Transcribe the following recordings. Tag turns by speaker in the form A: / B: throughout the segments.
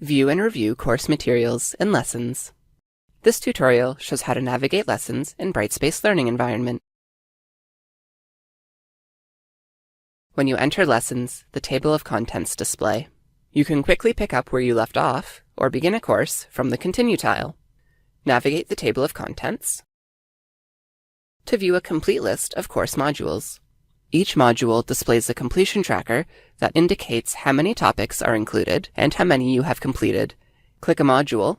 A: View and review course materials and lessons. This tutorial shows how to navigate lessons in Brightspace Learning Environment. When you enter lessons, the table of contents display. You can quickly pick up where you left off or begin a course from the Continue tile. Navigate the table of contents to view a complete list of course modules. Each module displays a completion tracker that indicates how many topics are included and how many you have completed. Click a module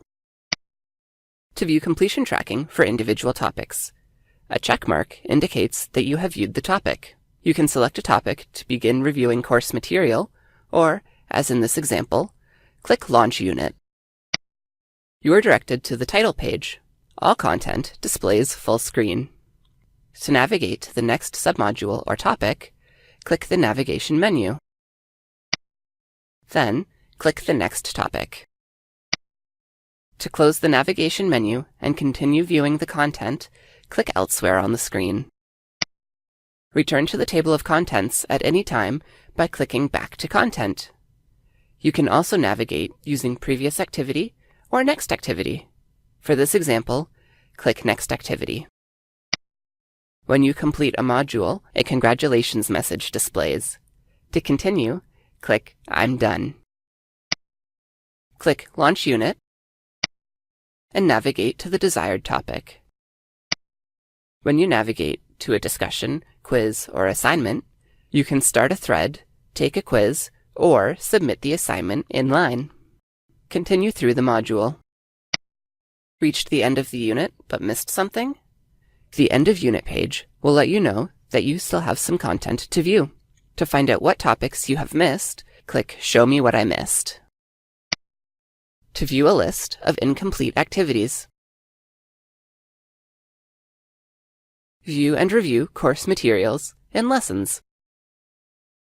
A: to view completion tracking for individual topics. A check mark indicates that you have viewed the topic. You can select a topic to begin reviewing course material, or, as in this example, click Launch Unit. You are directed to the title page. All content displays full screen. To navigate to the next submodule or topic, click the navigation menu. Then, click the next topic. To close the navigation menu and continue viewing the content, click elsewhere on the screen. Return to the table of contents at any time by clicking Back to Content. You can also navigate using Previous Activity or Next Activity. For this example, click Next Activity. When you complete a module, a congratulations message displays. To continue, click I'm done. Click Launch Unit and navigate to the desired topic. When you navigate to a discussion, quiz, or assignment, you can start a thread, take a quiz, or submit the assignment in line. Continue through the module. Reached the end of the unit but missed something? The End of Unit page will let you know that you still have some content to view. To find out what topics you have missed, click Show Me What I Missed. To view a list of incomplete activities. View and review course materials and lessons.